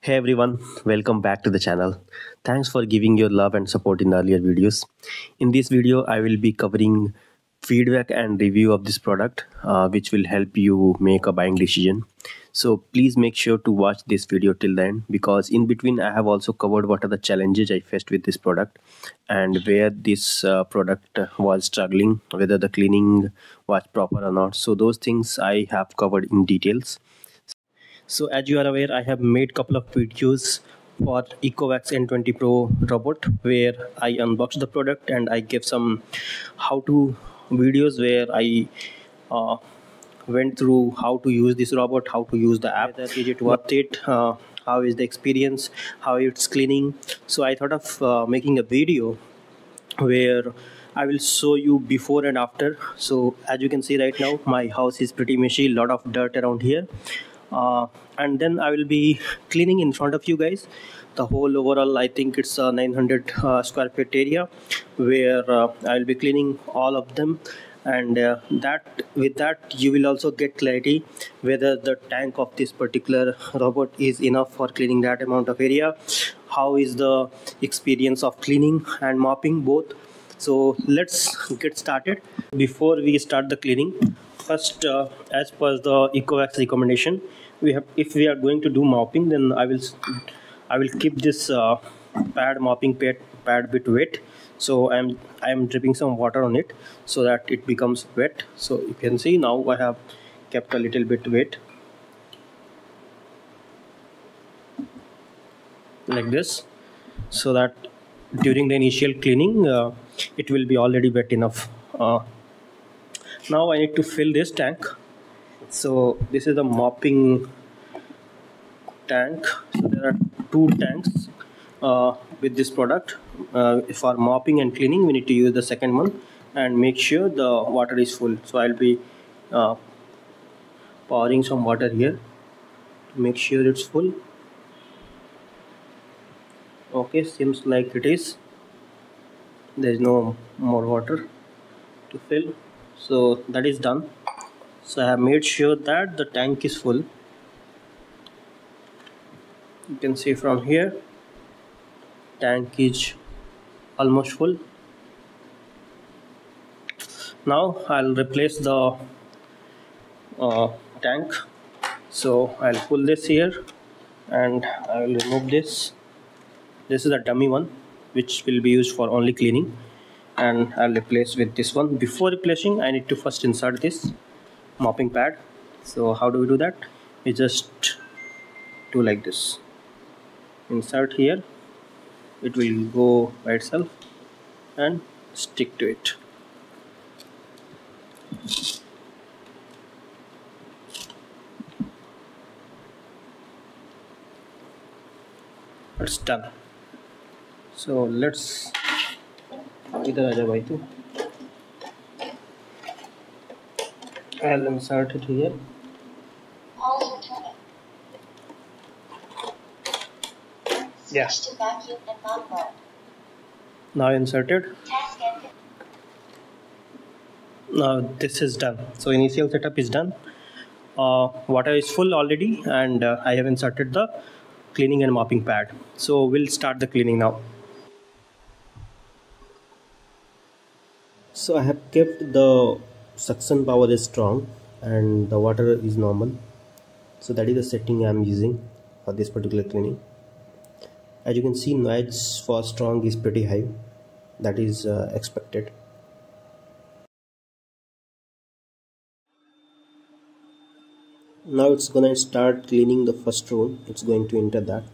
Hey everyone, welcome back to the channel. Thanks for giving your love and support in the earlier videos. In this video, I will be covering feedback and review of this product, which will help you make a buying decision. So please make sure to watch this video till the end, because in between I have also covered what are the challenges I faced with this product and where this product was struggling, whether the cleaning was proper or not. So those things I have covered in details. So as you are aware, I have made couple of videos for Ecovacs N20 Pro robot where I unboxed the product and I gave some how-to videos where I uh, went through how to use this robot, how to use the app, is it worth it, how is the experience, how it's cleaning. So I thought of making a video where I will show you before and after. So as you can see right now, my house is pretty messy, lot of dirt around here. And then I will be cleaning in front of you guys the whole overall, I think it's a 900 square feet area where I will be cleaning all of them. And that with that you will also get clarity whether the tank of this particular robot is enough for cleaning that amount of area, how is the experience of cleaning and mopping both. So let's get started. Before we start the cleaning, first as per the Ecovacs recommendation, we have, if we are going to do mopping, then I will keep this mopping pad bit wet. So I'm dripping some water on it so that it becomes wet. So you can see now I have kept a little bit wet like this, so that during the initial cleaning it will be already wet enough. Now I need to fill this tank. So this is a mopping tank. So there are two tanks with this product. For mopping and cleaning we need to use the second one and make sure the water is full. So I'll be pouring some water here to make sure it's full. Okay, seems like it is. There is no more water to fill, so that is done. So I have made sure that the tank is full. You can see from here tank is almost full. Now I'll replace the tank. So I'll pull this here and I will remove this. This is a dummy one which will be used for only cleaning, and I'll replace with this one. Before replacing, I need to first insert this mopping pad. So how do we do that? We just do like this. Insert here, it will go by itself and stick to it. It's done. So let's I'll insert it here. Yeah. Now inserted. Now this is done. So initial setup is done. Water is full already, and I have inserted the cleaning and mopping pad. So we'll start the cleaning now. So I have kept the suction power is strong and the water is normal. So that is the setting I am using for this particular cleaning. As you can see, noise for strong is pretty high. That is expected. Now it's gonna start cleaning the first room. It's going to enter that.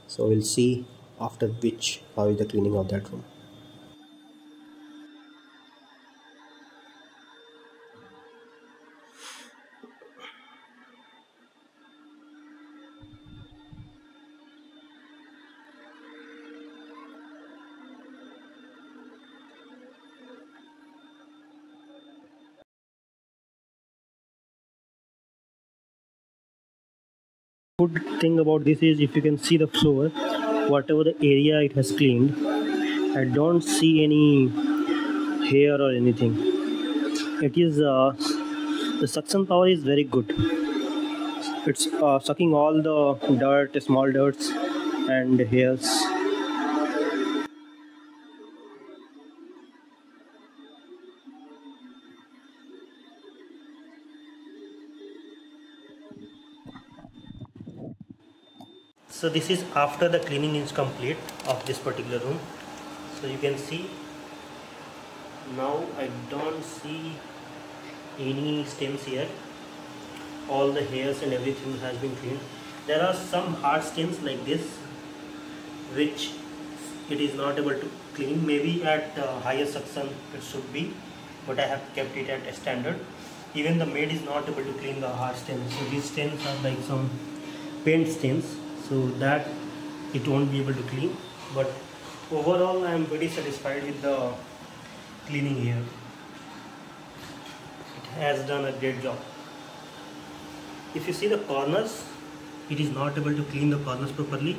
So we'll see after which how is the cleaning of that room. Good thing about this is, if you can see the floor, whatever the area it has cleaned, I don't see any hair or anything. It is the suction power is very good. It's sucking all the dirt, small dirts and hairs. So this is after the cleaning is complete of this particular room. So you can see now I don't see any stains here. All the hairs and everything has been cleaned. There are some hard stains like this which it is not able to clean. Maybe at higher suction it should be, but I have kept it at a standard. Even the maid is not able to clean the hard stains. So these stains are like some paint stains, so that it won't be able to clean. But overall I am very satisfied with the cleaning here. It has done a great job. If you see the corners, it is not able to clean the corners properly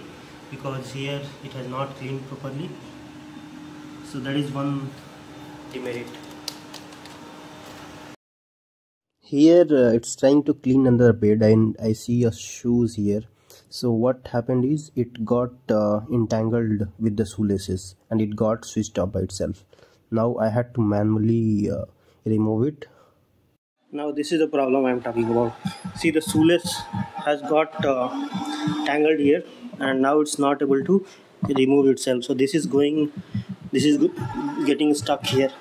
because here it has not cleaned properly. So that is one demerit. Here it's trying to clean under the bed and I see your shoes here. So what happened is it got entangled with the shoelaces and it got switched off by itself. Now I had to manually remove it. Now this is the problem I am talking about. See, the shoelace has got tangled here and now it's not able to remove itself. So this is getting stuck here.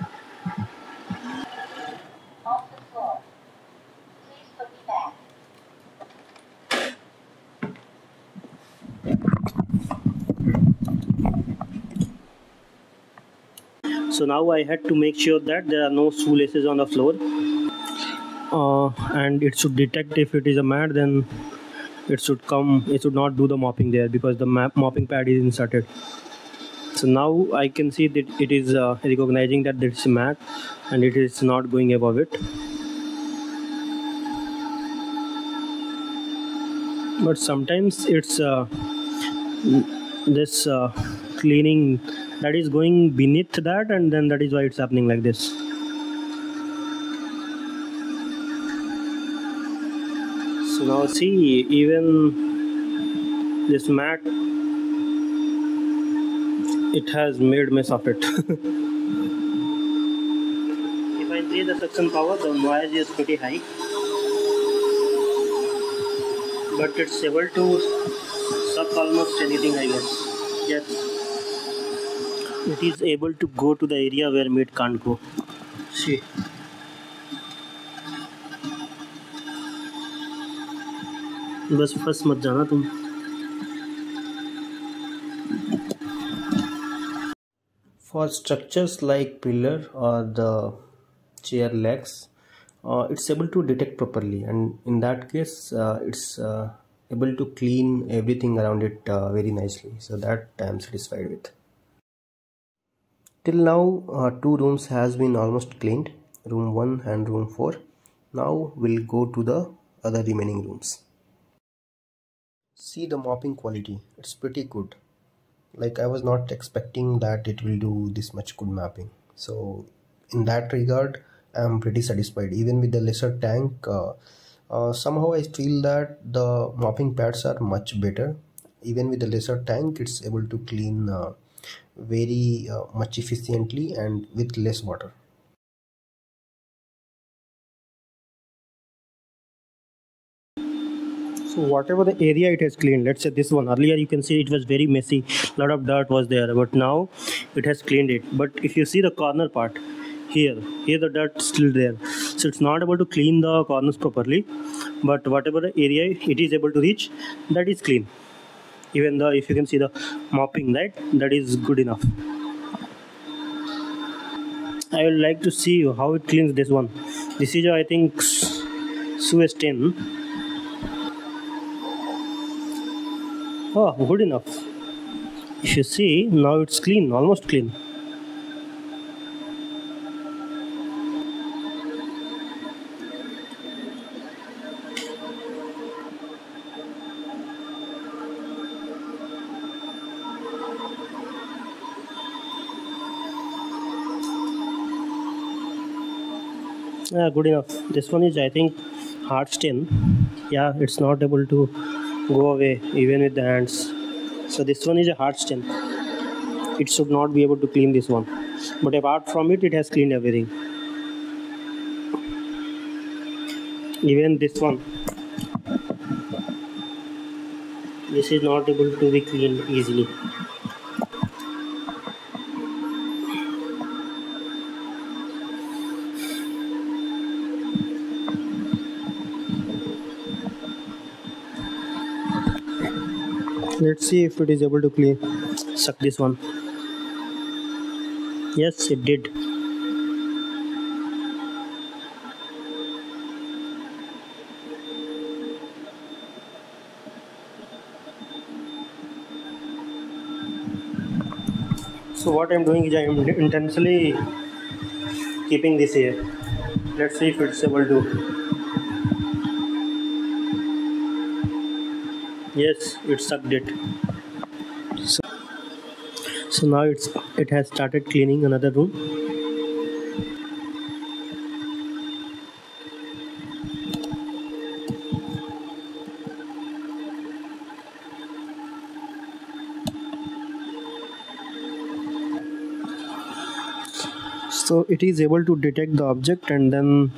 So now I had to make sure that there are no shoelaces on the floor. And it should detect if it is a mat, then it should not do the mopping there because the mopping pad is inserted. So now I can see that it is recognizing that it's a mat and it is not going above it. But sometimes it's this cleaning that is going beneath that, and then that is why it's happening like this. So now see, even this mat, it has made mess of it. If I increase the suction power, the noise is pretty high, but it's able to suck almost anything, I guess. Yes, it is able to go to the area where meat can't go. See. बस फंस मत जाना तुम. For structures like pillar or the chair legs, it's able to detect properly, and in that case it's able to clean everything around it very nicely. So that I am satisfied with. Till now 2 rooms has been almost cleaned, room 1 and room 4. Now we'll go to the other remaining rooms. See the mopping quality, it's pretty good. Like, I was not expecting that it will do this much good mapping. So in that regard I am pretty satisfied. Even with the lesser tank, somehow I feel that the mopping pads are much better. Even with the lesser tank, it's able to clean very much efficiently and with less water. So whatever the area it has cleaned, let's say this one, earlier you can see it was very messy, lot of dirt was there, but now it has cleaned it. But if you see the corner part, here the dirt is still there, so it's not able to clean the corners properly, but whatever the area it is able to reach, that is clean. Even the, if you can see the mopping, right, that is good enough. I would like to see how it cleans this one. This is I think Suez 10. Oh, good enough. If you see, now it's clean, almost clean. Yeah, good enough. This one is I think hard stain. Yeah, it's not able to go away even with the hands. So this one is a hard stain. It should not be able to clean this one, but apart from it, it has cleaned everything. Even this one, this is not able to be cleaned easily. Let's see if it is able to clean. Suck this one. Yes, it did. So what I'm doing is I'm intentionally keeping this here. Let's see if it's able to. Yes, it sucked it. So now it has started cleaning another room. So it is able to detect the object, and then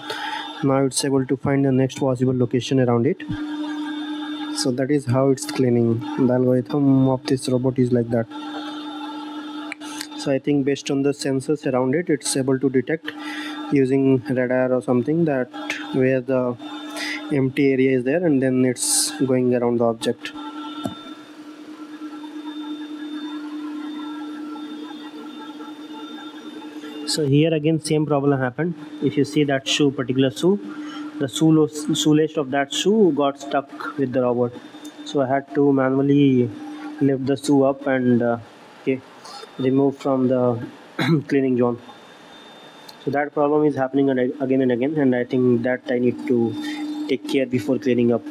now it's able to find the next possible location around it. So that is how it's cleaning. The algorithm of this robot is like that. So I think based on the sensors around it, it's able to detect using radar or something that where the empty area is there, and then it's going around the object. So here again same problem happened. If you see that particular shoe, the shoelace of that shoe got stuck with the robot. So I had to manually lift the shoe up and okay, remove from the cleaning zone. So that problem is happening again and again, and I think that I need to take care before cleaning up.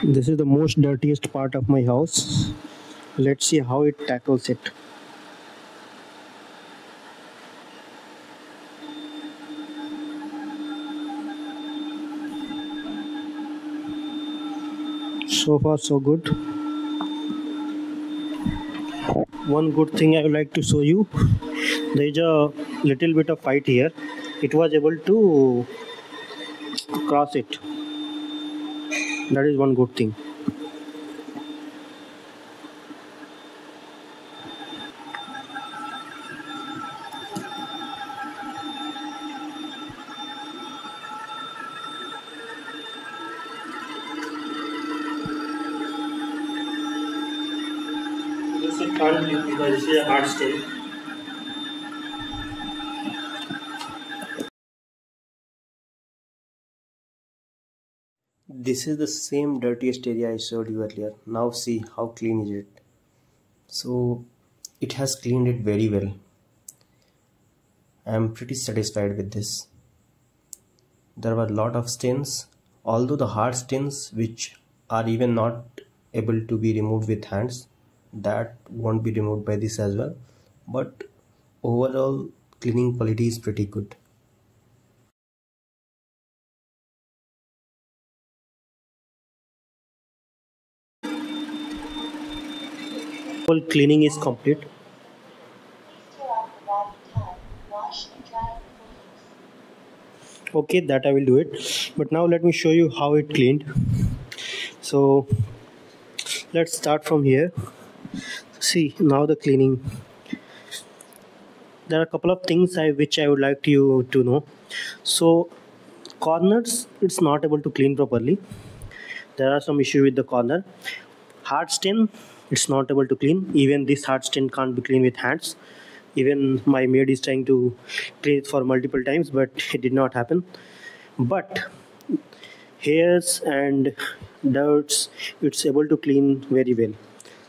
This is the most dirtiest part of my house. Let's see how it tackles it. So far so good. One good thing I would like to show you, there is a little bit of fight here. It was able to cross it. That is one good thing. This it can't be because this is a hard stain. This is the same dirtiest area I showed you earlier. Now see how clean is it. So it has cleaned it very well. I am pretty satisfied with this. There were a lot of stains, although the hard stains which are even not able to be removed with hands, that won't be removed by this as well. But overall cleaning quality is pretty good. Whole cleaning is complete. Okay, that I will do it. But now let me show you how it cleaned. So let's start from here. See now the cleaning. There are a couple of things which I would like you to know. So corners, it's not able to clean properly. There are some issue with the corner. Hard stain, it's not able to clean. Even this hard stain can't be cleaned with hands. Even my maid is trying to clean it for multiple times, but it did not happen. But hairs and dirts, it's able to clean very well.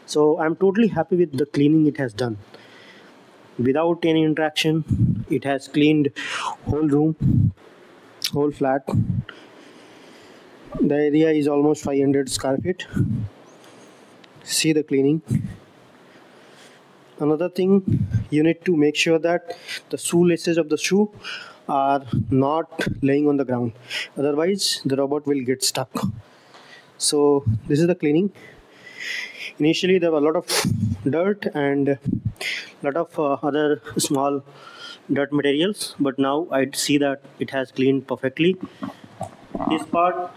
So I'm totally happy with the cleaning it has done. Without any interaction, it has cleaned whole room, whole flat. The area is almost 500 square feet. See the cleaning. Another thing, you need to make sure that the shoelaces of the shoe are not laying on the ground, otherwise the robot will get stuck. So this is the cleaning. Initially there were a lot of dirt and a lot of other small dirt materials, but now I see that it has cleaned perfectly. This part,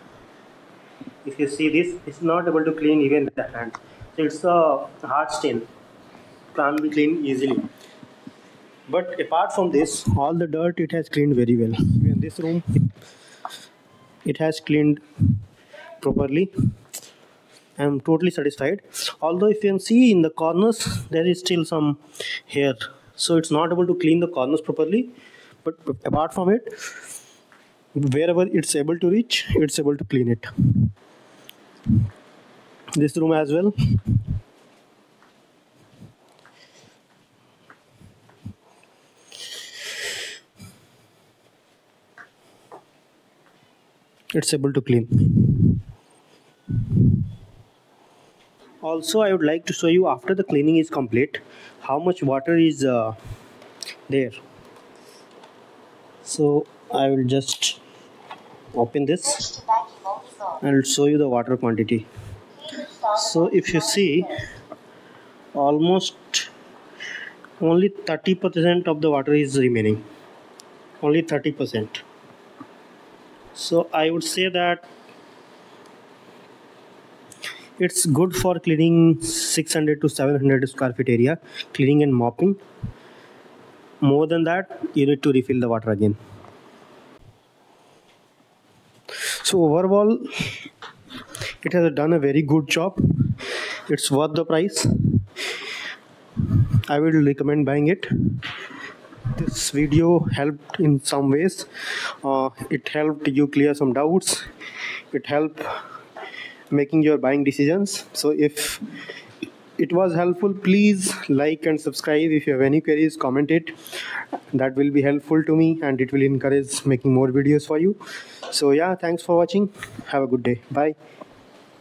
if you see this, it's not able to clean even with the hand. So it's a hard stain, can't be cleaned easily. But apart from this, all the dirt it has cleaned very well. In this room, it has cleaned properly. I am totally satisfied. Although if you can see in the corners, there is still some hair. So it's not able to clean the corners properly. But apart from it, wherever it's able to reach, it's able to clean it. This room as well. It's able to clean. Also, I would like to show you after the cleaning is complete how much water is there. So I will just open this and I'll show you the water quantity. So if you see, almost only 30% of the water is remaining, only 30%. So I would say that it's good for cleaning 600 to 700 square feet area, cleaning and mopping. More than that, you need to refill the water again. So overall, it has done a very good job. It's worth the price. I will recommend buying it. This video helped in some ways. It helped you clear some doubts. It helped making your buying decisions. So if it was helpful, please like and subscribe. If you have any queries, comment it. That will be helpful to me and it will encourage making more videos for you. So yeah, thanks for watching. Have a good day. Bye.